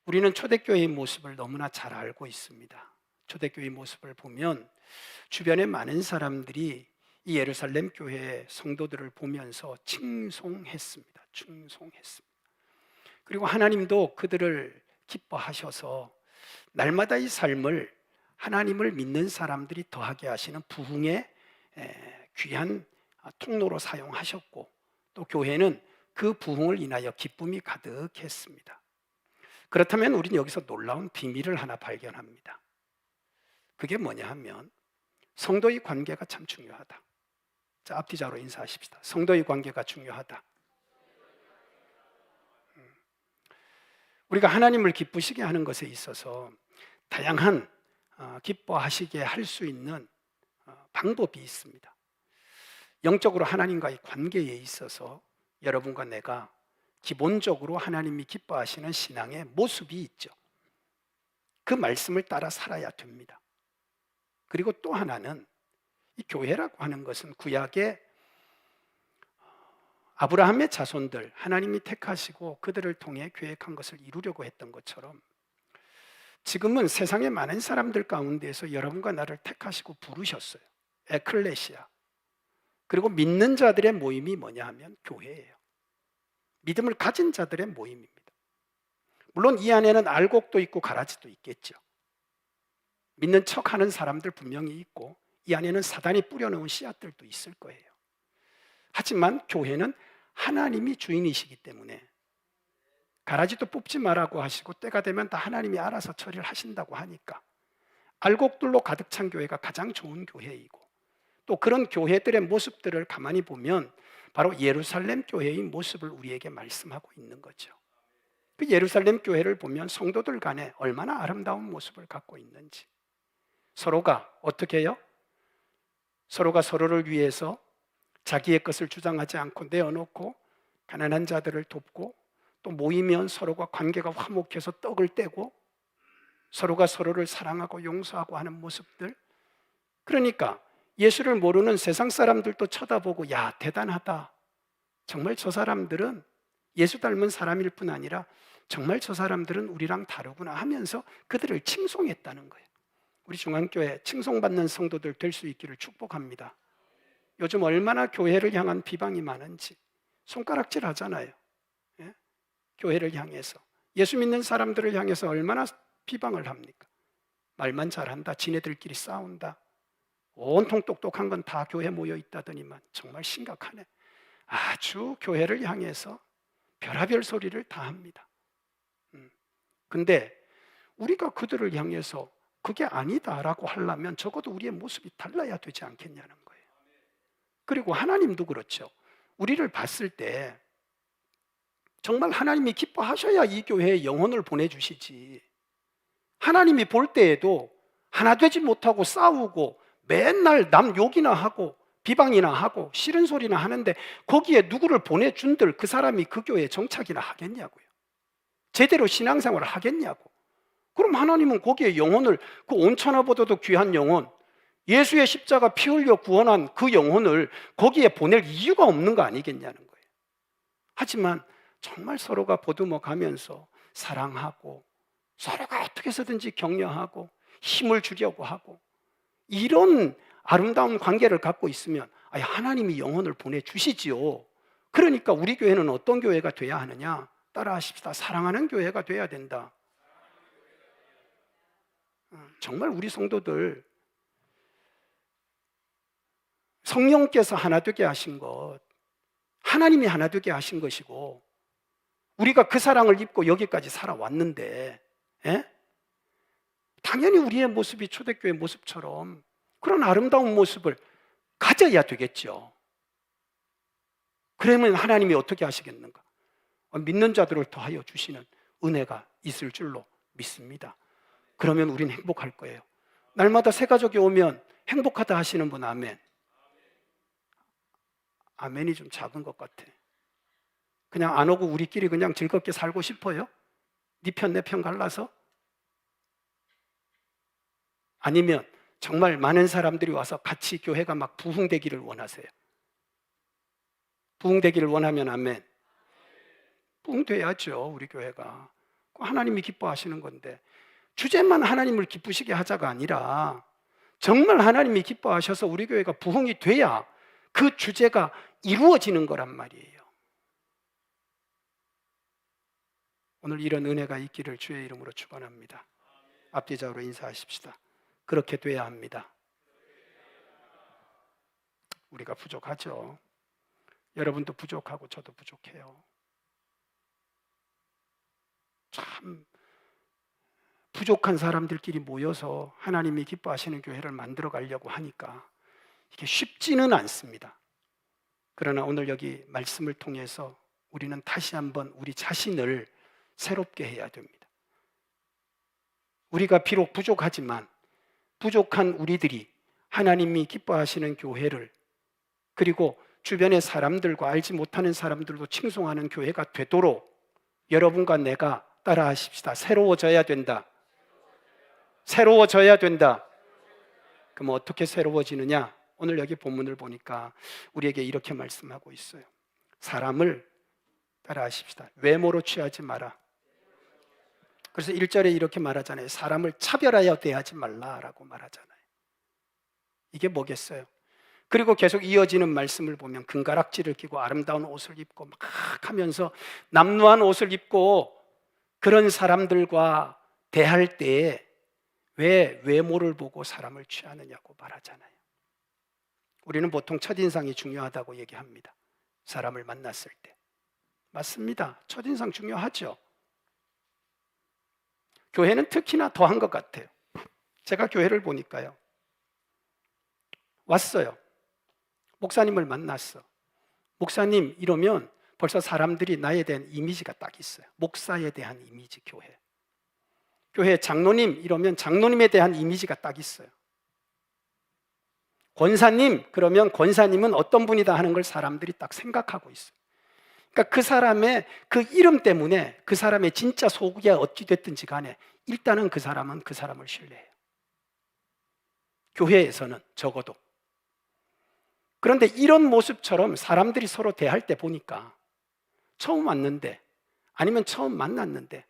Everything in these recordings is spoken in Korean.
우리는 초대교회의 모습을 너무나 잘 알고 있습니다. 초대교회의 모습을 보면 주변에 많은 사람들이 이 예루살렘 교회의 성도들을 보면서 칭송했습니다. 충송했습니다. 그리고 하나님도 그들을 기뻐하셔서 날마다 이 삶을 하나님을 믿는 사람들이 더하게 하시는 부흥의 귀한 통로로 사용하셨고, 또 교회는 그 부흥을 인하여 기쁨이 가득했습니다. 그렇다면 우리는 여기서 놀라운 비밀을 하나 발견합니다. 그게 뭐냐 하면 성도의 관계가 참 중요하다. 자, 앞뒤자로 인사하십시다. 성도의 관계가 중요하다. 우리가 하나님을 기쁘시게 하는 것에 있어서 다양한 기뻐하시게 할 수 있는 방법이 있습니다. 영적으로 하나님과의 관계에 있어서 여러분과 내가 기본적으로 하나님이 기뻐하시는 신앙의 모습이 있죠. 그 말씀을 따라 살아야 됩니다. 그리고 또 하나는 이 교회라고 하는 것은 구약의 아브라함의 자손들, 하나님이 택하시고 그들을 통해 계획한 것을 이루려고 했던 것처럼 지금은 세상의 많은 사람들 가운데에서 여러분과 나를 택하시고 부르셨어요. 에클레시아. 그리고 믿는 자들의 모임이 뭐냐 하면 교회예요. 믿음을 가진 자들의 모임입니다. 물론 이 안에는 알곡도 있고 가라지도 있겠죠. 믿는 척하는 사람들 분명히 있고 이 안에는 사단이 뿌려놓은 씨앗들도 있을 거예요. 하지만 교회는 하나님이 주인이시기 때문에 가라지도 뽑지 말라고 하시고 때가 되면 다 하나님이 알아서 처리를 하신다고 하니까 알곡들로 가득 찬 교회가 가장 좋은 교회이고, 또 그런 교회들의 모습들을 가만히 보면 바로 예루살렘 교회의 모습을 우리에게 말씀하고 있는 거죠. 그 예루살렘 교회를 보면 성도들 간에 얼마나 아름다운 모습을 갖고 있는지, 서로가 어떻게 해요? 서로가 서로를 위해서 자기의 것을 주장하지 않고 내어놓고 가난한 자들을 돕고, 또 모이면 서로가 관계가 화목해서 떡을 떼고 서로가 서로를 사랑하고 용서하고 하는 모습들. 그러니까 예수를 모르는 세상 사람들도 쳐다보고 야, 대단하다. 정말 저 사람들은 예수 닮은 사람일 뿐 아니라 정말 저 사람들은 우리랑 다르구나 하면서 그들을 칭송했다는 거예요. 우리 중앙교회 칭송받는 성도들 될 수 있기를 축복합니다. 요즘 얼마나 교회를 향한 비방이 많은지 손가락질 하잖아요. 예? 교회를 향해서, 예수 믿는 사람들을 향해서 얼마나 비방을 합니까? 말만 잘한다, 지네들끼리 싸운다, 온통 똑똑한 건 다 교회 모여 있다더니만 정말 심각하네. 아주 교회를 향해서 별의별 소리를 다 합니다. 근데 우리가 그들을 향해서 그게 아니다라고 하려면 적어도 우리의 모습이 달라야 되지 않겠냐는 거예요. 그리고 하나님도 그렇죠. 우리를 봤을 때 정말 하나님이 기뻐하셔야 이 교회에 영혼을 보내주시지, 하나님이 볼 때에도 하나 되지 못하고 싸우고 맨날 남 욕이나 하고 비방이나 하고 싫은 소리나 하는데 거기에 누구를 보내준들 그 사람이 그 교회에 정착이나 하겠냐고요. 제대로 신앙생활을 하겠냐고. 그럼 하나님은 거기에 영혼을, 그 온천하보다도 귀한 영혼, 예수의 십자가 피 흘려 구원한 그 영혼을 거기에 보낼 이유가 없는 거 아니겠냐는 거예요. 하지만 정말 서로가 보듬어 가면서 사랑하고 서로가 어떻게 해서든지 격려하고 힘을 주려고 하고 이런 아름다운 관계를 갖고 있으면 하나님이 영혼을 보내주시지요. 그러니까 우리 교회는 어떤 교회가 돼야 하느냐? 따라 하십시다. 사랑하는 교회가 돼야 된다. 정말 우리 성도들 성령께서 하나 되게 하신 것, 하나님이 하나 되게 하신 것이고 우리가 그 사랑을 입고 여기까지 살아왔는데, 당연히 우리의 모습이 초대교회 모습처럼 그런 아름다운 모습을 가져야 되겠죠. 그러면 하나님이 어떻게 하시겠는가? 믿는 자들을 더하여 주시는 은혜가 있을 줄로 믿습니다. 그러면 우리는 행복할 거예요. 날마다 새 가족이 오면 행복하다 하시는 분 아멘. 아멘이 좀 작은 것 같아. 그냥 안 오고 우리끼리 그냥 즐겁게 살고 싶어요? 네 편 내 편 갈라서? 아니면 정말 많은 사람들이 와서 같이 교회가 막 부흥되기를 원하세요? 부흥되기를 원하면 아멘. 부흥돼야죠, 우리 교회가. 하나님이 기뻐하시는 건데, 주제만 하나님을 기쁘시게 하자가 아니라 정말 하나님이 기뻐하셔서 우리 교회가 부흥이 돼야 그 주제가 이루어지는 거란 말이에요. 오늘 이런 은혜가 있기를 주의 이름으로 축원합니다. 앞뒤 좌우로 인사하십시다. 그렇게 돼야 합니다. 우리가 부족하죠. 여러분도 부족하고 저도 부족해요. 참 부족한 사람들끼리 모여서 하나님이 기뻐하시는 교회를 만들어 가려고 하니까 이게 쉽지는 않습니다. 그러나 오늘 여기 말씀을 통해서 우리는 다시 한번 우리 자신을 새롭게 해야 됩니다. 우리가 비록 부족하지만 부족한 우리들이 하나님이 기뻐하시는 교회를, 그리고 주변의 사람들과 알지 못하는 사람들도 칭송하는 교회가 되도록 여러분과 내가 따라하십시다. 새로워져야 된다. 새로워져야 된다. 그럼 어떻게 새로워지느냐? 오늘 여기 본문을 보니까 우리에게 이렇게 말씀하고 있어요. 사람을 따라하십시다. 외모로 취하지 마라. 그래서 1절에 이렇게 말하잖아요. 사람을 차별하여 대하지 말라라고 말하잖아요. 이게 뭐겠어요? 그리고 계속 이어지는 말씀을 보면 금가락지를 끼고 아름다운 옷을 입고 막 하면서 남루한 옷을 입고 그런 사람들과 대할 때에 왜 외모를 보고 사람을 취하느냐고 말하잖아요. 우리는 보통 첫인상이 중요하다고 얘기합니다. 사람을 만났을 때. 맞습니다. 첫인상 중요하죠. 교회는 특히나 더한 것 같아요. 제가 교회를 보니까요. 왔어요. 목사님을 만났어. 목사님 이러면 벌써 사람들이 나에 대한 이미지가 딱 있어요. 목사에 대한 이미지, 교회 장로님 이러면 장로님에 대한 이미지가 딱 있어요. 권사님 그러면 권사님은 어떤 분이다 하는 걸 사람들이 딱 생각하고 있어요. 그러니까 그 사람의 그 이름 때문에 그 사람의 진짜 속이 어찌 됐든지 간에 일단은 그 사람은 그 사람을 신뢰해요. 교회에서는 적어도. 그런데 이런 모습처럼 사람들이 서로 대할 때 보니까 처음 왔는데 아니면 처음 만났는데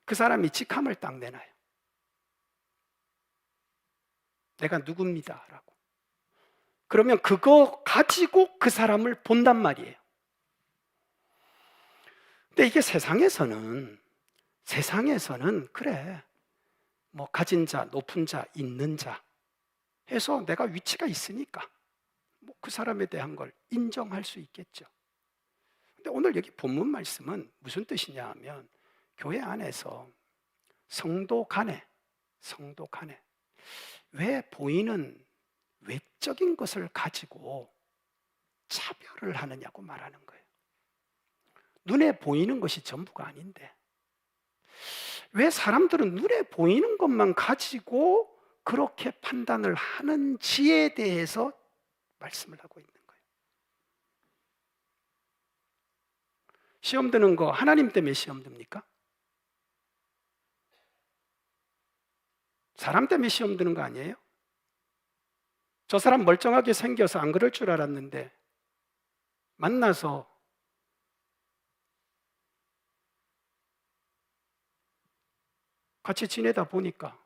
그 사람이 직함을 딱 내놔요. 내가 누굽니다 라고. 그러면 그거 가지고 그 사람을 본단 말이에요. 근데 이게 세상에서는 그래 뭐 가진 자, 높은 자, 있는 자 해서 내가 위치가 있으니까 뭐 그 사람에 대한 걸 인정할 수 있겠죠. 근데 오늘 여기 본문 말씀은 무슨 뜻이냐 하면 교회 안에서 성도 간에 왜 보이는 외적인 것을 가지고 차별을 하느냐고 말하는 거예요. 눈에 보이는 것이 전부가 아닌데 왜 사람들은 눈에 보이는 것만 가지고 그렇게 판단을 하는지에 대해서 말씀을 하고 있는 거예요. 시험 드는 거 하나님 때문에 시험 듭니까? 사람 때문에 시험 드는 거 아니에요? 저 사람 멀쩡하게 생겨서 안 그럴 줄 알았는데 만나서 같이 지내다 보니까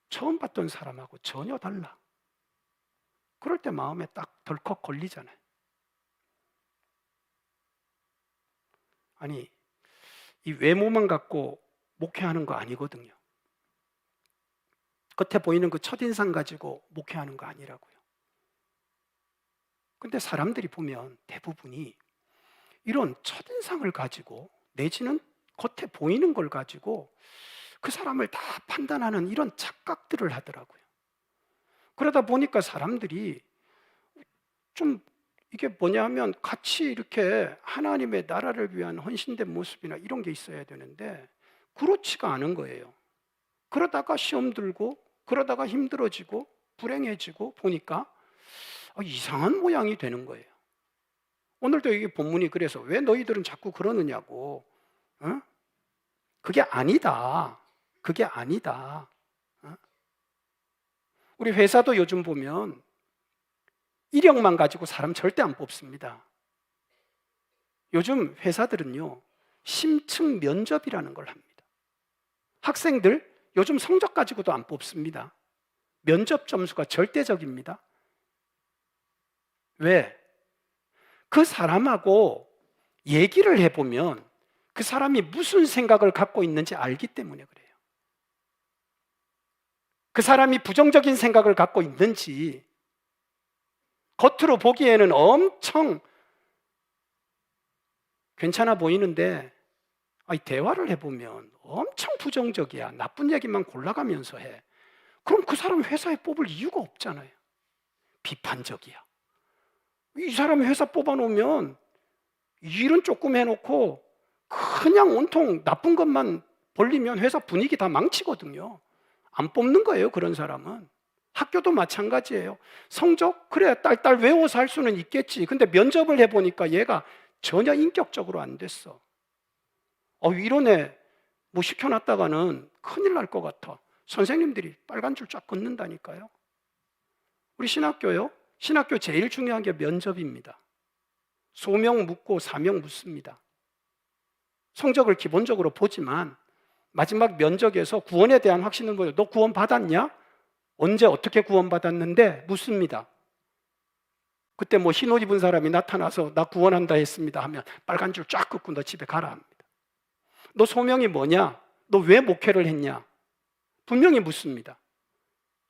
처음 봤던 사람하고 전혀 달라. 그럴 때 마음에 딱 덜컥 걸리잖아요. 아니, 이 외모만 갖고 목회하는 거 아니거든요. 겉에 보이는 그 첫인상 가지고 목회하는 거 아니라고요. 근데 사람들이 보면 대부분이 이런 첫인상을 가지고 내지는 겉에 보이는 걸 가지고 그 사람을 다 판단하는 이런 착각들을 하더라고요. 그러다 보니까 사람들이 좀 이게 뭐냐 하면 같이 이렇게 하나님의 나라를 위한 헌신된 모습이나 이런 게 있어야 되는데 그렇지가 않은 거예요. 그러다가 시험 들고 그러다가 힘들어지고 불행해지고 보니까 이상한 모양이 되는 거예요. 오늘도 이게 본문이 그래서 왜 너희들은 자꾸 그러느냐고. 그게 아니다. 우리 회사도 요즘 보면 이력만 가지고 사람 절대 안 뽑습니다. 요즘 회사들은요 심층 면접이라는 걸 합니다. 학생들 요즘 성적 가지고도 안 뽑습니다. 면접 점수가 절대적입니다. 왜? 그 사람하고 얘기를 해보면 그 사람이 무슨 생각을 갖고 있는지 알기 때문에 그래요. 그 사람이 부정적인 생각을 갖고 있는지, 겉으로 보기에는 엄청 괜찮아 보이는데 대화를 해보면 엄청 부정적이야. 나쁜 얘기만 골라가면서 해. 그럼 그 사람 회사에 뽑을 이유가 없잖아요. 비판적이야. 이 사람 회사 뽑아놓으면 일은 조금 해놓고 그냥 온통 나쁜 것만 벌리면 회사 분위기 다 망치거든요. 안 뽑는 거예요, 그런 사람은. 학교도 마찬가지예요. 성적? 그래, 딸딸 외워서 할 수는 있겠지. 근데 면접을 해보니까 얘가 전혀 인격적으로 안 됐어. 이런 애 뭐 시켜놨다가는 큰일 날 것 같아. 선생님들이 빨간 줄 쫙 긋는다니까요. 우리 신학교요? 신학교 제일 중요한 게 면접입니다. 소명 묻고 사명 묻습니다. 성적을 기본적으로 보지만 마지막 면접에서 구원에 대한 확신을 보여. 너 구원 받았냐? 언제 어떻게 구원 받았는데? 묻습니다. 그때 뭐 흰옷 입은 사람이 나타나서 나 구원한다 했습니다 하면 빨간 줄 쫙 긋고 너 집에 가라 합니다. 너 소명이 뭐냐? 너 왜 목회를 했냐? 분명히 묻습니다.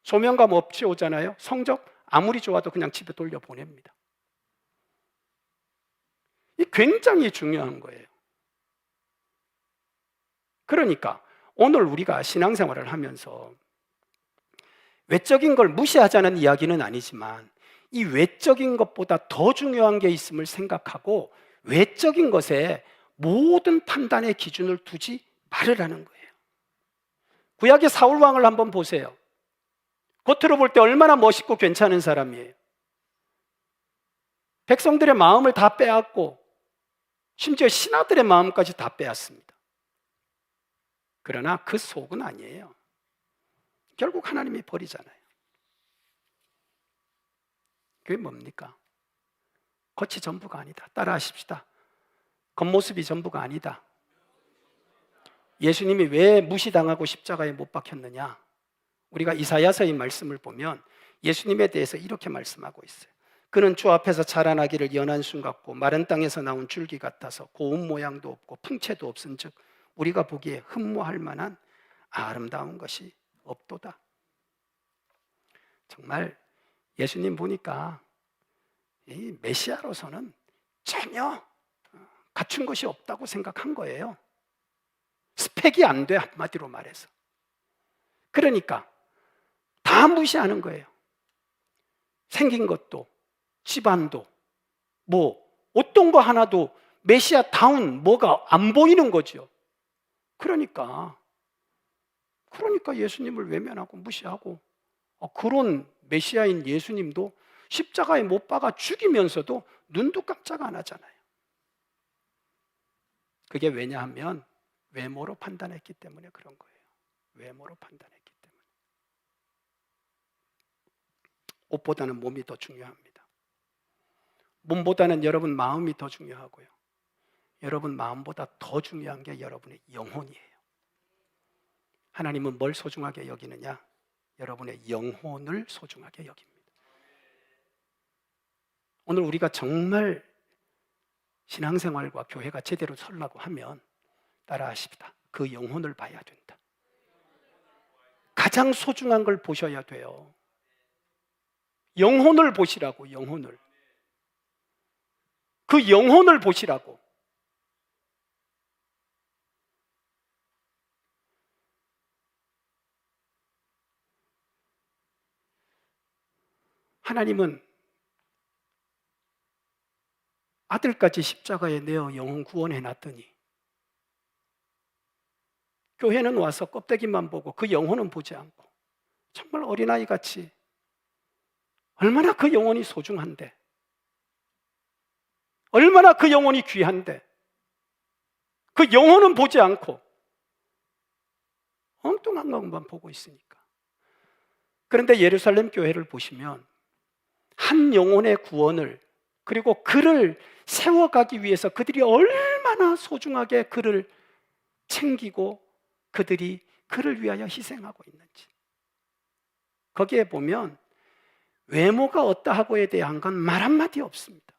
소명감 없이 오잖아요. 성적 아무리 좋아도 그냥 집에 돌려보냅니다. 이 굉장히 중요한 거예요. 그러니까 오늘 우리가 신앙생활을 하면서 외적인 걸 무시하자는 이야기는 아니지만 이 외적인 것보다 더 중요한 게 있음을 생각하고 외적인 것에 모든 판단의 기준을 두지 말으라는 거예요. 구약의 사울 왕을 한번 보세요. 겉으로 볼 때 얼마나 멋있고 괜찮은 사람이에요. 백성들의 마음을 다 빼앗고 심지어 신하들의 마음까지 다 빼앗습니다. 그러나 그 속은 아니에요. 결국 하나님이 버리잖아요. 그게 뭡니까? 겉이 전부가 아니다. 따라하십시다. 겉모습이 전부가 아니다. 예수님이 왜 무시당하고 십자가에 못 박혔느냐? 우리가 이사야서의 말씀을 보면 예수님에 대해서 이렇게 말씀하고 있어요. 그는 주 앞에서 자라나기를 연한 순 같고 마른 땅에서 나온 줄기 같아서 고운 모양도 없고 풍채도 없은 즉 우리가 보기에 흠모할 만한 아름다운 것이 없도다. 정말 예수님 보니까 이 메시아로서는 전혀 갖춘 것이 없다고 생각한 거예요. 스펙이 안 돼, 한마디로 말해서. 그러니까 다 무시하는 거예요. 생긴 것도 집안도 뭐 어떤 거 하나도 메시아다운 뭐가 안 보이는 거죠. 그러니까 예수님을 외면하고 무시하고 그런 메시아인 예수님도 십자가에 못 박아 죽이면서도 눈도 깜짝 안 하잖아요. 그게 왜냐하면 외모로 판단했기 때문에 그런 거예요. 외모로 판단했기 때문에. 옷보다는 몸이 더 중요합니다. 몸보다는 여러분 마음이 더 중요하고요. 여러분 마음보다 더 중요한 게 여러분의 영혼이에요. 하나님은 뭘 소중하게 여기느냐? 여러분의 영혼을 소중하게 여깁니다. 오늘 우리가 정말 신앙생활과 교회가 제대로 서려고 하면 따라하십시다. 그 영혼을 봐야 된다. 가장 소중한 걸 보셔야 돼요. 영혼을 보시라고, 영혼을. 그 영혼을 보시라고. 하나님은 아들까지 십자가에 내어 영혼 구원해 놨더니 교회는 와서 껍데기만 보고 그 영혼은 보지 않고 정말 어린아이 같이 얼마나 그 영혼이 소중한데, 얼마나 그 영혼이 귀한데 그 영혼은 보지 않고 엉뚱한 것만 보고 있으니까. 그런데 예루살렘 교회를 보시면 한 영혼의 구원을, 그리고 그를 세워가기 위해서 그들이 얼마나 소중하게 그를 챙기고 그들이 그를 위하여 희생하고 있는지. 거기에 보면 외모가 어떠하고에 대한 건 말 한마디 없습니다.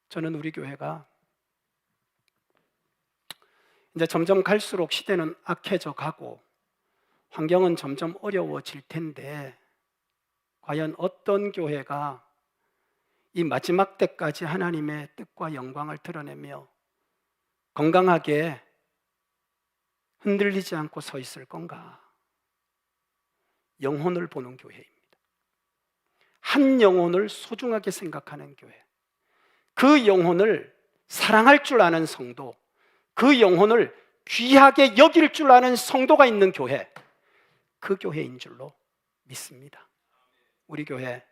저는 우리 교회가 이제 점점 갈수록 시대는 악해져 가고 환경은 점점 어려워질 텐데, 과연 어떤 교회가 이 마지막 때까지 하나님의 뜻과 영광을 드러내며 건강하게 흔들리지 않고 서 있을 건가? 영혼을 보는 교회입니다. 한 영혼을 소중하게 생각하는 교회, 그 영혼을 사랑할 줄 아는 성도, 그 영혼을 귀하게 여길 줄 아는 성도가 있는 교회, 그 교회인 줄로 믿습니다. 우리 교회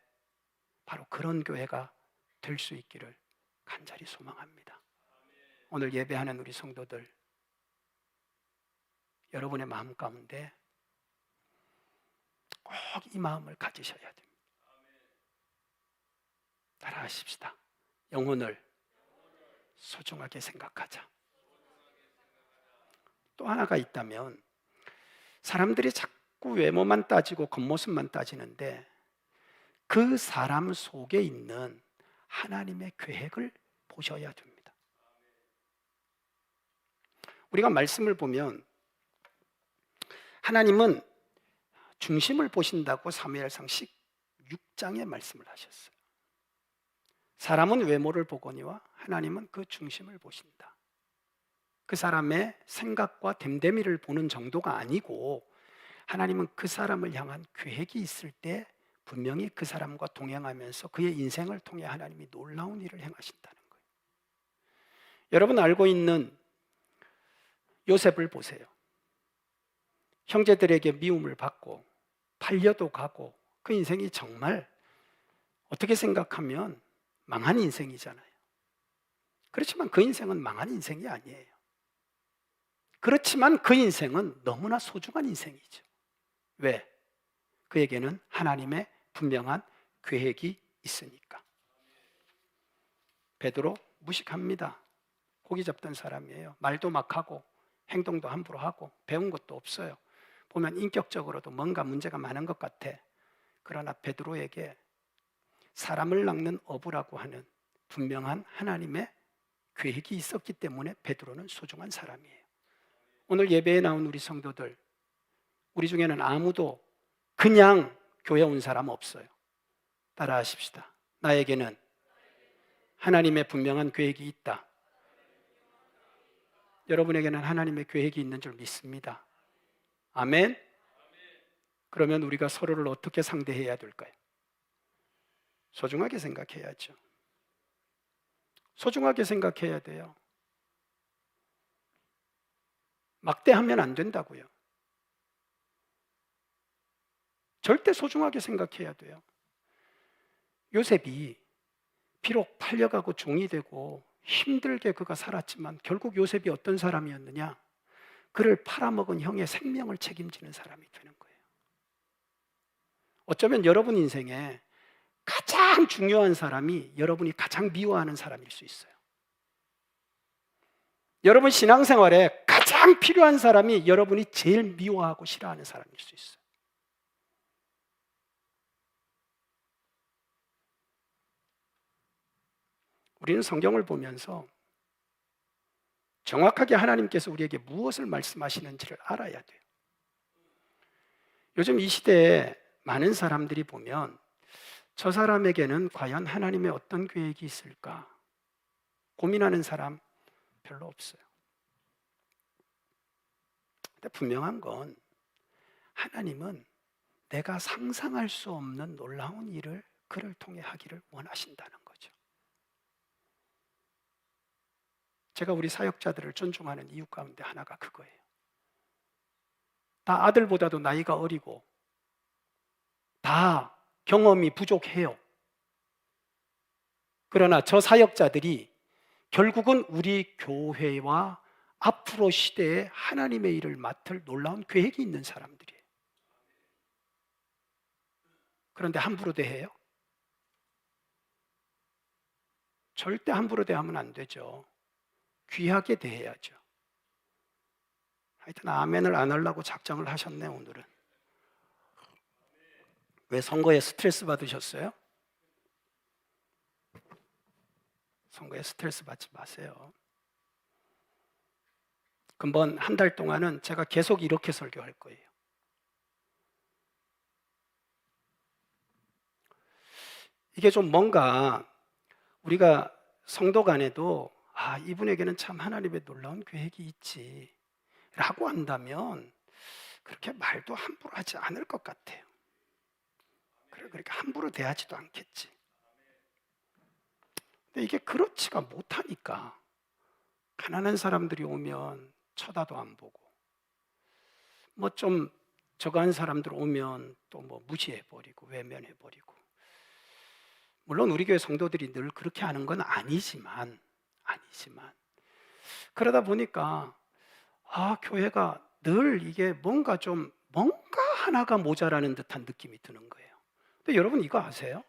바로 그런 교회가 될 수 있기를 간절히 소망합니다. 오늘 예배하는 우리 성도들, 여러분의 마음 가운데 꼭 이 마음을 가지셔야 됩니다. 따라하십시다. 영혼을 소중하게 생각하자. 또 하나가 있다면, 사람들이 자꾸 외모만 따지고 겉모습만 따지는데 그 사람 속에 있는 하나님의 계획을 보셔야 됩니다. 우리가 말씀을 보면 하나님은 중심을 보신다고 사무엘상 16장에 말씀을 하셨어요. 사람은 외모를 보거니와 하나님은 그 중심을 보신다. 그 사람의 생각과 됨됨이를 보는 정도가 아니고, 하나님은 그 사람을 향한 계획이 있을 때 분명히 그 사람과 동행하면서 그의 인생을 통해 하나님이 놀라운 일을 행하신다는 거예요. 여러분 알고 있는 요셉을 보세요. 형제들에게 미움을 받고 팔려도 가고, 그 인생이 정말 어떻게 생각하면 망한 인생이잖아요. 그렇지만 그 인생은 망한 인생이 아니에요. 그렇지만 그 인생은 너무나 소중한 인생이죠. 왜? 그에게는 하나님의 분명한 계획이 있으니까. 베드로 무식합니다. 고기 잡던 사람이에요. 말도 막 하고 행동도 함부로 하고 배운 것도 없어요. 보면 인격적으로도 뭔가 문제가 많은 것 같아. 그러나 베드로에게 사람을 낚는 어부라고 하는 분명한 하나님의 계획이 있었기 때문에 베드로는 소중한 사람이에요. 오늘 예배에 나온 우리 성도들, 우리 중에는 아무도 그냥 교회 온 사람 없어요. 따라하십시다. 나에게는 하나님의 분명한 계획이 있다. 여러분에게는 하나님의 계획이 있는 줄 믿습니다. 아멘. 그러면 우리가 서로를 어떻게 상대해야 될까요? 소중하게 생각해야죠. 소중하게 생각해야 돼요. 막대하면 안 된다고요. 절대 소중하게 생각해야 돼요. 요셉이 비록 팔려가고 종이 되고 힘들게 그가 살았지만 결국 요셉이 어떤 사람이었느냐? 그를 팔아먹은 형의 생명을 책임지는 사람이 되는 거예요. 어쩌면 여러분 인생에 가장 중요한 사람이 여러분이 가장 미워하는 사람일 수 있어요. 여러분 신앙생활에 가장 필요한 사람이 여러분이 제일 미워하고 싫어하는 사람일 수 있어요. 우리는 성경을 보면서 정확하게 하나님께서 우리에게 무엇을 말씀하시는지를 알아야 돼요. 요즘 이 시대에 많은 사람들이 보면 저 사람에게는 과연 하나님의 어떤 계획이 있을까 고민하는 사람 별로 없어요. 근데 분명한 건 하나님은 내가 상상할 수 없는 놀라운 일을 그를 통해 하기를 원하신다는 거죠. 제가 우리 사역자들을 존중하는 이유 가운데 하나가 그거예요. 다 아들보다도 나이가 어리고 다 경험이 부족해요. 그러나 저 사역자들이 결국은 우리 교회와 앞으로 시대에 하나님의 일을 맡을 놀라운 계획이 있는 사람들이에요. 그런데 함부로 대해요? 절대 함부로 대하면 안 되죠. 귀하게 대해야죠. 하여튼 아멘을 안 하려고 작정을 하셨네 오늘은. 왜 선거에 스트레스 받으셨어요? 선거에 스트레스 받지 마세요. 금번 한 달 동안은 제가 계속 이렇게 설교할 거예요. 이게 좀 뭔가 우리가 성도 간에도 이분에게는 참 하나님의 놀라운 계획이 있지 라고 한다면 그렇게 말도 함부로 하지 않을 것 같아요. 그렇게 함부로 대하지도 않겠지. 근데 이게 그렇지가 못하니까 가난한 사람들이 오면 쳐다도 안 보고 뭐 좀 저거한 사람들 오면 또 뭐 무시해버리고 외면해버리고, 물론 우리 교회 성도들이 늘 그렇게 하는 건 아니지만 그러다 보니까 교회가 늘 이게 뭔가 하나가 모자라는 듯한 느낌이 드는 거예요. 근데 여러분 이거 아세요?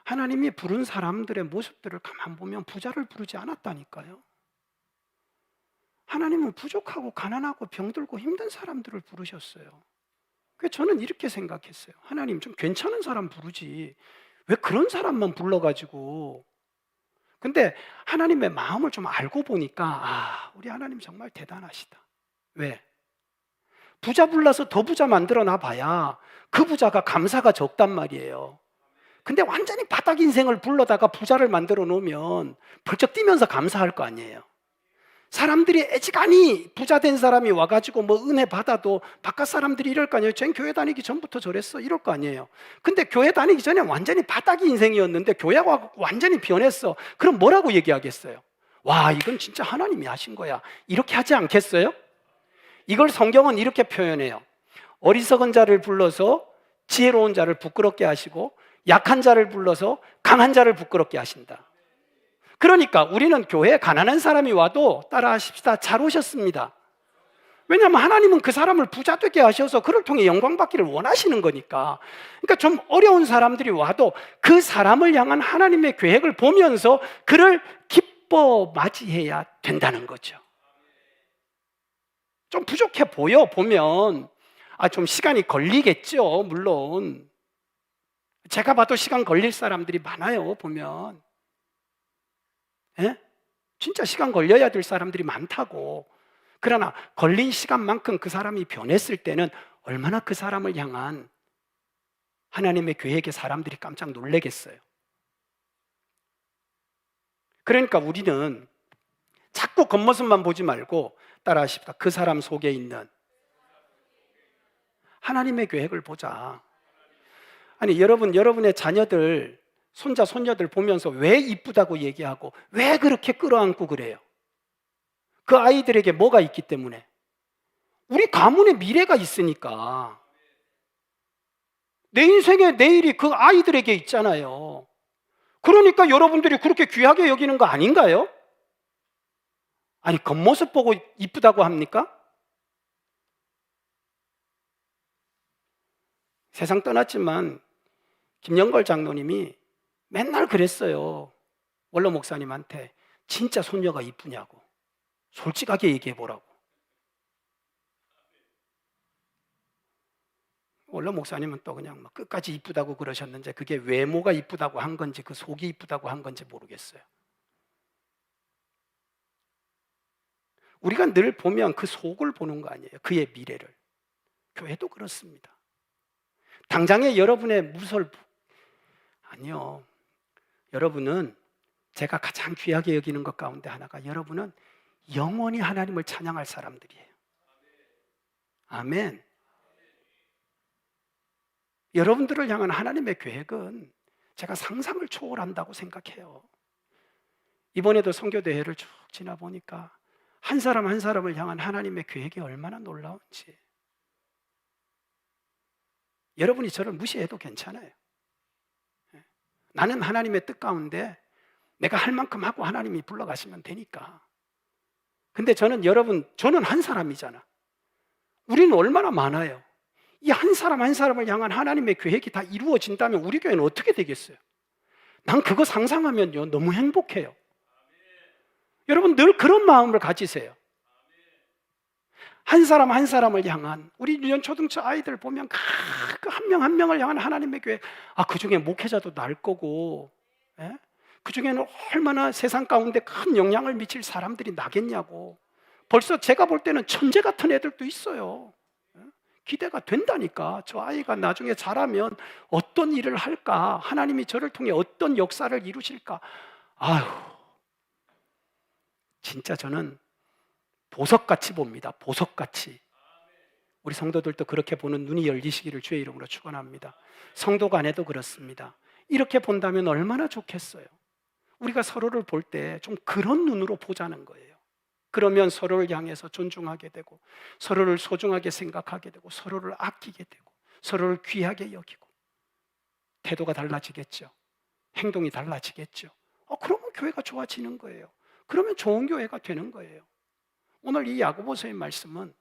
하나님이 부른 사람들의 모습들을 가만 보면 부자를 부르지 않았다니까요. 하나님은 부족하고 가난하고 병들고 힘든 사람들을 부르셨어요. 그래서 저는 이렇게 생각했어요. 하나님 좀 괜찮은 사람 부르지 왜 그런 사람만 불러가지고. 근데 하나님의 마음을 좀 알고 보니까 우리 하나님 정말 대단하시다. 왜? 부자 불러서 더 부자 만들어 놔봐야 그 부자가 감사가 적단 말이에요. 근데 완전히 바닥 인생을 불러다가 부자를 만들어 놓으면 벌쩍 뛰면서 감사할 거 아니에요. 사람들이 애지간히 부자 된 사람이 와가지고 뭐 은혜 받아도 바깥 사람들이 이럴 거 아니에요. 쟨 교회 다니기 전부터 저랬어 이럴 거 아니에요. 근데 교회 다니기 전에 완전히 바닥이 인생이었는데 교회가 완전히 변했어. 그럼 뭐라고 얘기하겠어요? 와, 이건 진짜 하나님이 하신 거야 이렇게 하지 않겠어요? 이걸 성경은 이렇게 표현해요. 어리석은 자를 불러서 지혜로운 자를 부끄럽게 하시고 약한 자를 불러서 강한 자를 부끄럽게 하신다. 그러니까 우리는 교회에 가난한 사람이 와도 따라하십시다. 잘 오셨습니다. 왜냐하면 하나님은 그 사람을 부자 되게 하셔서 그를 통해 영광 받기를 원하시는 거니까. 그러니까 좀 어려운 사람들이 와도 그 사람을 향한 하나님의 계획을 보면서 그를 기뻐 맞이해야 된다는 거죠. 좀 부족해 보면 좀 시간이 걸리겠죠. 물론 제가 봐도 시간 걸릴 사람들이 많아요. 보면 진짜 시간 걸려야 될 사람들이 많다고. 그러나 걸린 시간만큼 그 사람이 변했을 때는 얼마나 그 사람을 향한 하나님의 계획에 사람들이 깜짝 놀라겠어요. 그러니까 우리는 자꾸 겉모습만 보지 말고 따라하십시다. 그 사람 속에 있는 하나님의 계획을 보자. 아니 여러분의 자녀들, 손자, 손녀들 보면서 왜 이쁘다고 얘기하고 왜 그렇게 끌어안고 그래요? 그 아이들에게 뭐가 있기 때문에? 우리 가문의 미래가 있으니까. 내 인생의 내일이 그 아이들에게 있잖아요. 그러니까 여러분들이 그렇게 귀하게 여기는 거 아닌가요? 아니 겉모습 보고 이쁘다고 합니까? 세상 떠났지만 김영걸 장로님이 맨날 그랬어요. 원로 목사님한테 진짜 손녀가 이쁘냐고 솔직하게 얘기해 보라고. 원로 목사님은 또 그냥 막 끝까지 이쁘다고 그러셨는데 그게 외모가 이쁘다고 한 건지 그 속이 이쁘다고 한 건지 모르겠어요. 우리가 늘 보면 그 속을 보는 거 아니에요. 그의 미래를. 교회도 그렇습니다. 당장에 여러분의 무설 아니요. 여러분은 제가 가장 귀하게 여기는 것 가운데 하나가 여러분은 영원히 하나님을 찬양할 사람들이에요. 아멘. 여러분들을 향한 하나님의 계획은 제가 상상을 초월한다고 생각해요. 이번에도 선교대회를 쭉 지나보니까 한 사람 한 사람을 향한 하나님의 계획이 얼마나 놀라운지. 여러분이 저를 무시해도 괜찮아요. 나는 하나님의 뜻 가운데 내가 할 만큼 하고 하나님이 불러가시면 되니까. 근데 저는 한 사람이잖아. 우리는 얼마나 많아요. 이 한 사람 한 사람을 향한 하나님의 계획이 다 이루어진다면 우리 교회는 어떻게 되겠어요? 난 그거 상상하면요 너무 행복해요. 여러분 늘 그런 마음을 가지세요. 한 사람 한 사람을 향한, 우리 유년 초등처 아이들 보면 그 한 명 한 명을 향한 하나님의 교회, 그 중에 목회자도 날 거고, 예? 그 중에는 얼마나 세상 가운데 큰 영향을 미칠 사람들이 나겠냐고. 벌써 제가 볼 때는 천재 같은 애들도 있어요. 예? 기대가 된다니까. 저 아이가 나중에 자라면 어떤 일을 할까, 하나님이 저를 통해 어떤 역사를 이루실까. 아휴, 진짜 저는 보석같이 봅니다. 보석같이. 우리 성도들도 그렇게 보는 눈이 열리시기를 주의 이름으로 축원합니다. 성도 간에도 그렇습니다. 이렇게 본다면 얼마나 좋겠어요. 우리가 서로를 볼 때 좀 그런 눈으로 보자는 거예요. 그러면 서로를 향해서 존중하게 되고, 서로를 소중하게 생각하게 되고, 서로를 아끼게 되고, 서로를 귀하게 여기고, 태도가 달라지겠죠. 행동이 달라지겠죠. 그러면 교회가 좋아지는 거예요. 그러면 좋은 교회가 되는 거예요. 오늘 이 야고보서의 말씀은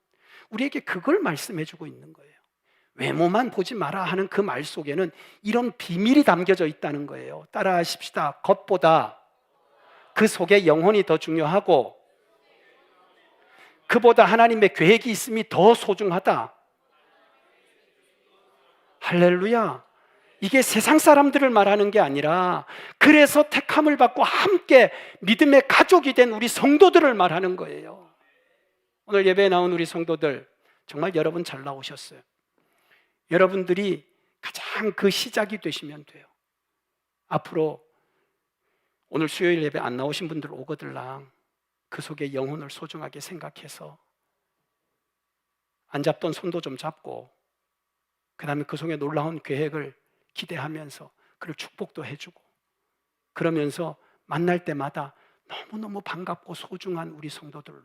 우리에게 그걸 말씀해 주고 있는 거예요. 외모만 보지 마라 하는 그 말 속에는 이런 비밀이 담겨져 있다는 거예요. 따라하십시다. 겉보다 그 속에 영혼이 더 중요하고, 그보다 하나님의 계획이 있음이 더 소중하다. 할렐루야. 이게 세상 사람들을 말하는 게 아니라, 그래서 택함을 받고 함께 믿음의 가족이 된 우리 성도들을 말하는 거예요. 오늘 예배에 나온 우리 성도들, 정말 여러분 잘 나오셨어요. 여러분들이 가장 그 시작이 되시면 돼요. 앞으로 오늘 수요일 예배 안 나오신 분들 오거들랑 그 속에 영혼을 소중하게 생각해서 안 잡던 손도 좀 잡고, 그 다음에 그 속에 놀라운 계획을 기대하면서 그를 축복도 해주고, 그러면서 만날 때마다 너무너무 반갑고 소중한 우리 성도들로,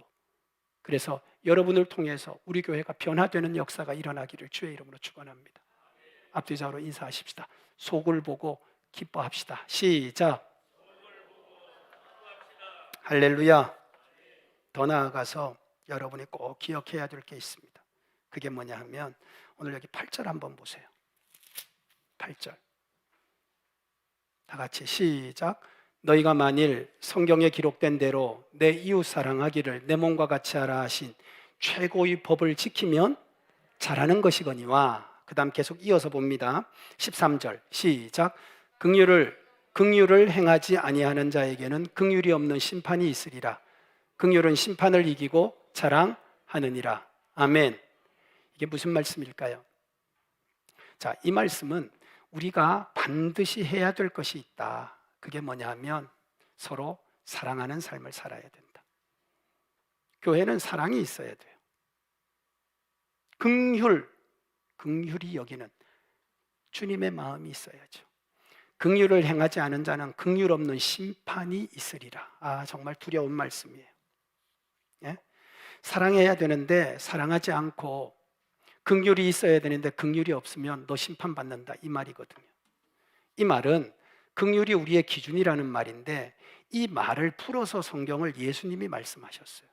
그래서 여러분을 통해서 우리 교회가 변화되는 역사가 일어나기를 주의 이름으로 축원합니다. 앞뒤 좌우로 인사하십시다. 속을 보고 기뻐합시다. 시작. 할렐루야. 더 나아가서 여러분이 꼭 기억해야 될 게 있습니다. 그게 뭐냐 하면, 오늘 여기 8절 한번 보세요. 8절 다 같이 시작. 너희가 만일 성경에 기록된 대로 내 이웃 사랑하기를 내 몸과 같이 하라 하신 최고의 법을 지키면 잘하는 것이거니와. 그 다음 계속 이어서 봅니다. 13절 시작. 긍휼을 행하지 아니하는 자에게는 긍휼이 없는 심판이 있으리라. 긍휼은 심판을 이기고 자랑하느니라. 아멘. 이게 무슨 말씀일까요? 자, 이 말씀은 우리가 반드시 해야 될 것이 있다. 그게 뭐냐 하면, 서로 사랑하는 삶을 살아야 된다. 교회는 사랑이 있어야 돼요. 긍휼이 여기는 주님의 마음이 있어야죠. 긍휼을 행하지 않은 자는 긍휼 없는 심판이 있으리라. 정말 두려운 말씀이에요. 예? 사랑해야 되는데 사랑하지 않고, 긍휼이 있어야 되는데 긍휼이 없으면 너 심판받는다, 이 말이거든요. 이 말은 긍휼이 우리의 기준이라는 말인데, 이 말을 풀어서 성경을 예수님이 말씀하셨어요.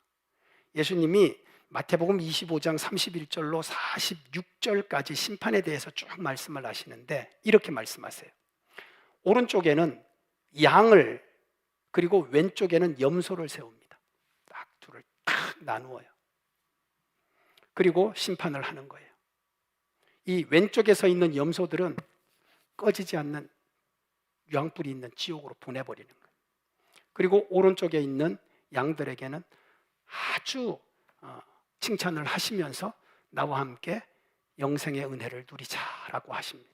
예수님이 마태복음 25장 31절로 46절까지 심판에 대해서 쭉 말씀을 하시는데, 이렇게 말씀하세요. 오른쪽에는 양을, 그리고 왼쪽에는 염소를 세웁니다. 딱 둘을 탁 나누어요. 그리고 심판을 하는 거예요. 이 왼쪽에 서 있는 염소들은 꺼지지 않는 유황불이 있는 지옥으로 보내버리는 거예요. 그리고 오른쪽에 있는 양들에게는 아주 칭찬을 하시면서 나와 함께 영생의 은혜를 누리자라고 하십니다.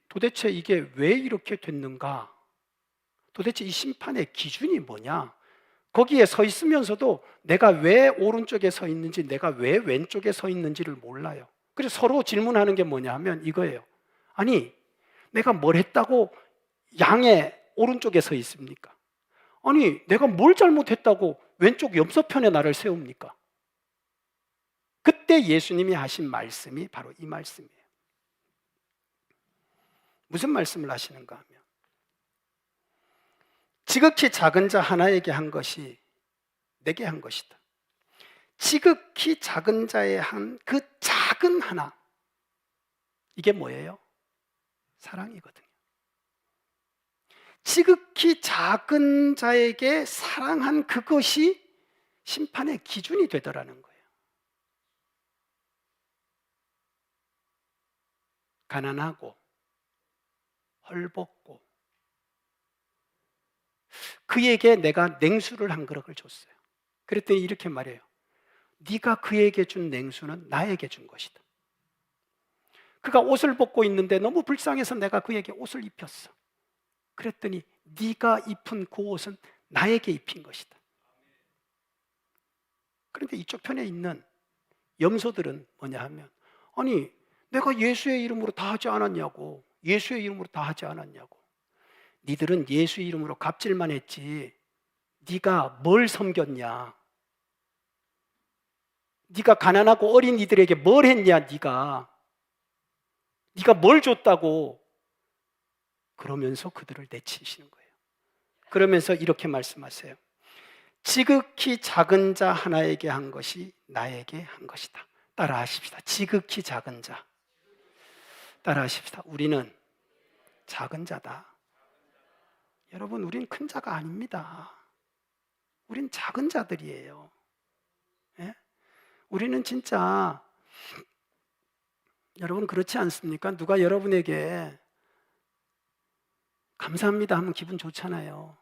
도대체 이게 왜 이렇게 됐는가? 도대체 이 심판의 기준이 뭐냐? 거기에 서 있으면서도 내가 왜 오른쪽에 서 있는지, 내가 왜 왼쪽에 서 있는지를 몰라요. 그래서 서로 질문하는 게 뭐냐 하면 이거예요. 아니, 내가 뭘 했다고 양의 오른쪽에 서 있습니까? 아니, 내가 뭘 잘못했다고 왼쪽 염소편에 나를 세웁니까? 그때 예수님이 하신 말씀이 바로 이 말씀이에요. 무슨 말씀을 하시는가 하면, 지극히 작은 자 하나에게 한 것이 내게 한 것이다. 지극히 작은 자의 한 그 작은 하나, 이게 뭐예요? 사랑이거든요. 지극히 작은 자에게 사랑한 그것이 심판의 기준이 되더라는 거예요. 가난하고 헐벗고 그에게 내가 냉수를 한 그릇을 줬어요. 그랬더니 이렇게 말해요. 네가 그에게 준 냉수는 나에게 준 것이다. 그가 옷을 벗고 있는데 너무 불쌍해서 내가 그에게 옷을 입혔어. 그랬더니 네가 입은 그 옷은 나에게 입힌 것이다. 그런데 이쪽 편에 있는 염소들은 뭐냐 하면, 아니 내가 예수의 이름으로 다 하지 않았냐고, 예수의 이름으로 다 하지 않았냐고. 니들은 예수 이름으로 갑질만 했지 네가 뭘 섬겼냐, 네가 가난하고 어린 이들에게 뭘 했냐, 네가 뭘 줬다고. 그러면서 그들을 내치시는 거예요. 그러면서 이렇게 말씀하세요. 지극히 작은 자 하나에게 한 것이 나에게 한 것이다. 따라하십시다. 지극히 작은 자. 따라하십시다. 우리는 작은 자다. 여러분, 우린 큰 자가 아닙니다. 우린 작은 자들이에요. 예? 우리는 진짜, 여러분 그렇지 않습니까? 누가 여러분에게 감사합니다 하면 기분 좋잖아요.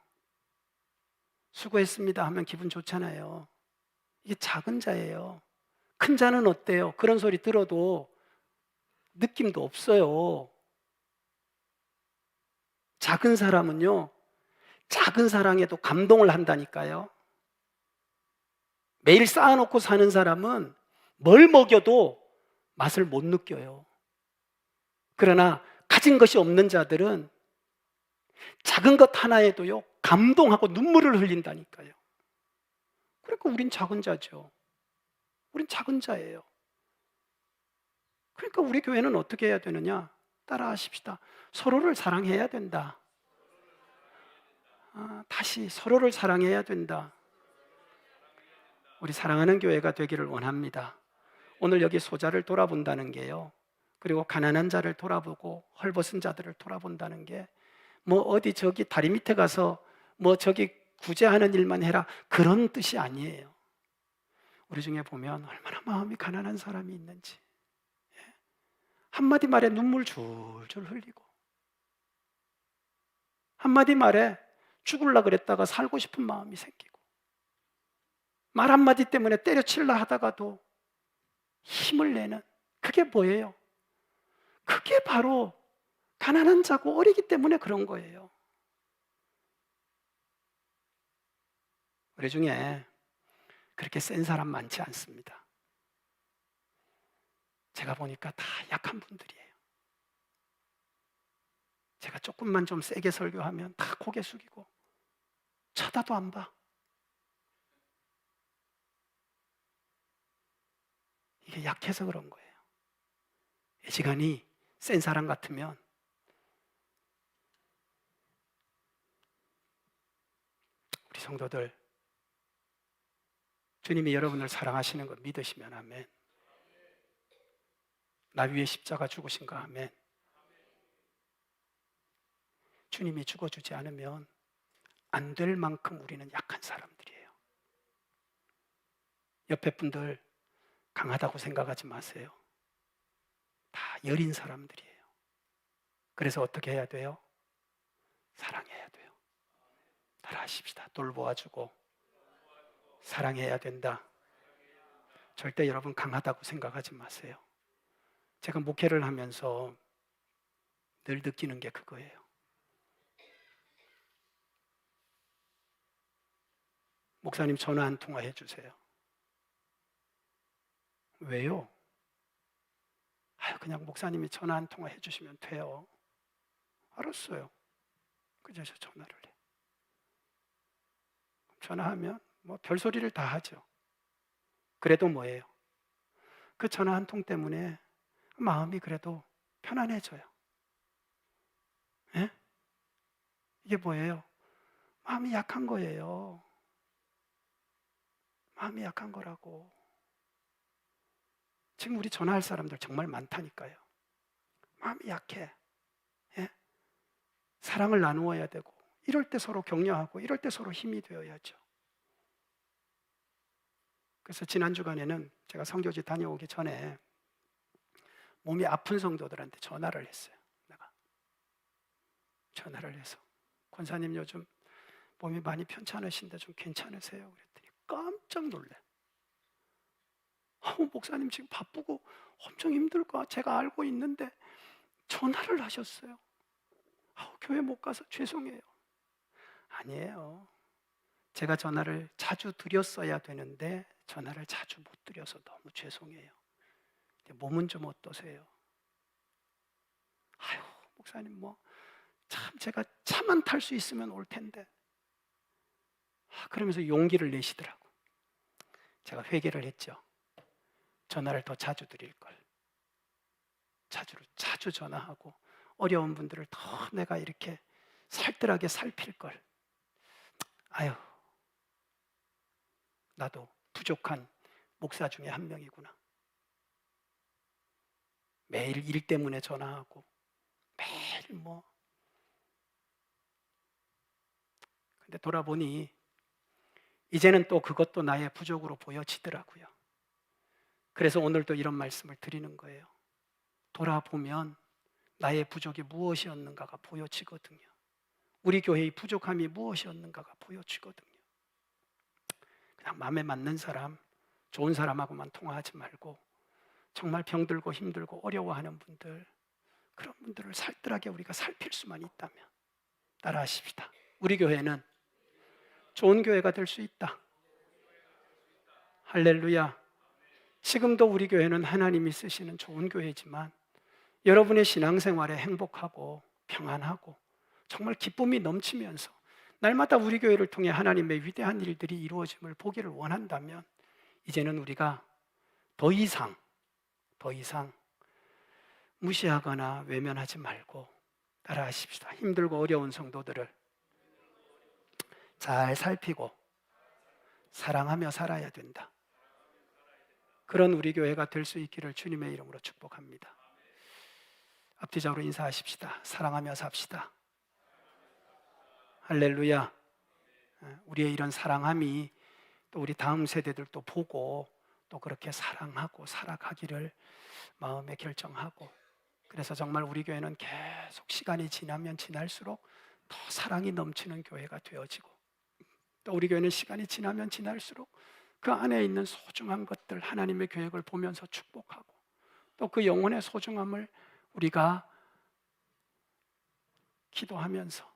수고했습니다 하면 기분 좋잖아요. 이게 작은 자예요. 큰 자는 어때요? 그런 소리 들어도 느낌도 없어요. 작은 사람은요, 작은 사랑에도 감동을 한다니까요. 매일 쌓아놓고 사는 사람은 뭘 먹여도 맛을 못 느껴요. 그러나 가진 것이 없는 자들은 작은 것 하나에도요, 감동하고 눈물을 흘린다니까요. 그러니까 우린 작은 자죠. 우린 작은 자예요. 그러니까 우리 교회는 어떻게 해야 되느냐? 따라하십시다. 서로를 사랑해야 된다. 다시 서로를 사랑해야 된다. 우리 사랑하는 교회가 되기를 원합니다. 오늘 여기 소자를 돌아본다는 게요, 그리고 가난한 자를 돌아보고 헐벗은 자들을 돌아본다는 게 뭐 어디 저기 다리 밑에 가서 뭐 저기 구제하는 일만 해라 그런 뜻이 아니에요. 우리 중에 보면 얼마나 마음이 가난한 사람이 있는지, 한마디 말에 눈물 줄줄 흘리고, 한마디 말에 죽을라 그랬다가 살고 싶은 마음이 생기고, 말 한마디 때문에 때려칠라 하다가도 힘을 내는, 그게 뭐예요? 그게 바로 가난한 자고 어리기 때문에 그런 거예요. 우리 중에 그렇게 센 사람 많지 않습니다. 제가 보니까 다 약한 분들이에요. 제가 조금만 좀 세게 설교하면 다 고개 숙이고 쳐다도 안 봐. 이게 약해서 그런 거예요. 이 시간이 센 사람 같으면 우리 성도들, 주님이 여러분을 사랑하시는 걸 믿으시면 아멘. 나 위에 십자가 죽으신가 아멘. 주님이 죽어주지 않으면 안 될 만큼 우리는 약한 사람들이에요. 옆에 분들 강하다고 생각하지 마세요. 다 여린 사람들이에요. 그래서 어떻게 해야 돼요? 사랑해야 돼요. 따라하십시다. 돌보아주고 사랑해야 된다. 절대 여러분 강하다고 생각하지 마세요. 제가 목회를 하면서 늘 느끼는 게 그거예요. 목사님 전화 한 통화 해주세요. 왜요? 그냥 목사님이 전화 한 통화 해주시면 돼요. 알았어요. 그래서 전화를 해. 전화하면 뭐 별소리를 다 하죠. 그래도 뭐예요? 그 전화 한 통 때문에 마음이 그래도 편안해져요. 예? 이게 뭐예요? 마음이 약한 거예요. 마음이 약한 거라고. 지금 우리 전화할 사람들 정말 많다니까요. 마음이 약해. 예? 사랑을 나누어야 되고, 이럴 때 서로 격려하고, 이럴 때 서로 힘이 되어야죠. 그래서 지난 주간에는 제가 선교지 다녀오기 전에 몸이 아픈 성도들한테 전화를 했어요. 내가 전화를 해서 권사님 요즘 몸이 많이 편찮으신데 좀 괜찮으세요? 그랬더니 깜짝 놀래. 목사님 지금 바쁘고 엄청 힘들 거 제가 알고 있는데 전화를 하셨어요. 교회 못 가서 죄송해요. 아니에요. 제가 전화를 자주 드렸어야 되는데 전화를 자주 못 드려서 너무 죄송해요. 몸은 좀 어떠세요? 목사님 참 제가 차만 탈 수 있으면 올 텐데. 그러면서 용기를 내시더라고. 제가 회개를 했죠. 전화를 더 자주 드릴 걸. 자주 전화하고 어려운 분들을 더 내가 이렇게 살뜰하게 살필 걸. 나도 부족한 목사 중에 한 명이구나. 매일 일 때문에 전화하고 매일 근데 돌아보니 이제는 또 그것도 나의 부족으로 보여지더라고요. 그래서 오늘도 이런 말씀을 드리는 거예요. 돌아보면 나의 부족이 무엇이었는가가 보여지거든요. 우리 교회의 부족함이 무엇이었는가가 보여지거든요. 그냥 마음에 맞는 사람, 좋은 사람하고만 통화하지 말고 정말 병들고 힘들고 어려워하는 분들, 그런 분들을 살뜰하게 우리가 살필 수만 있다면 따라하십시다. 우리 교회는 좋은 교회가 될 수 있다. 할렐루야. 지금도 우리 교회는 하나님이 쓰시는 좋은 교회지만 여러분의 신앙생활에 행복하고 평안하고 정말 기쁨이 넘치면서 날마다 우리 교회를 통해 하나님의 위대한 일들이 이루어짐을 보기를 원한다면 이제는 우리가 더 이상 무시하거나 외면하지 말고 따라하십시다. 힘들고 어려운 성도들을 잘 살피고 사랑하며 살아야 된다. 그런 우리 교회가 될 수 있기를 주님의 이름으로 축복합니다. 앞뒤적으로 인사하십시다. 사랑하며 삽시다. 할렐루야. 우리의 이런 사랑함이 또 우리 다음 세대들도 보고 또 그렇게 사랑하고 살아가기를 마음에 결정하고, 그래서 정말 우리 교회는 계속 시간이 지나면 지날수록 더 사랑이 넘치는 교회가 되어지고, 또 우리 교회는 시간이 지나면 지날수록 그 안에 있는 소중한 것들, 하나님의 계획을 보면서 축복하고 또 그 영혼의 소중함을 우리가 기도하면서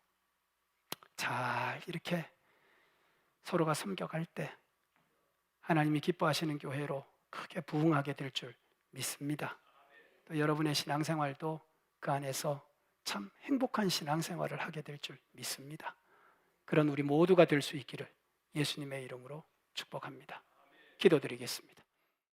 잘 이렇게 서로가 섬겨갈 때 하나님이 기뻐하시는 교회로 크게 부흥하게 될 줄 믿습니다. 또 여러분의 신앙생활도 그 안에서 참 행복한 신앙생활을 하게 될 줄 믿습니다. 그런 우리 모두가 될 수 있기를 예수님의 이름으로 축복합니다. 기도드리겠습니다.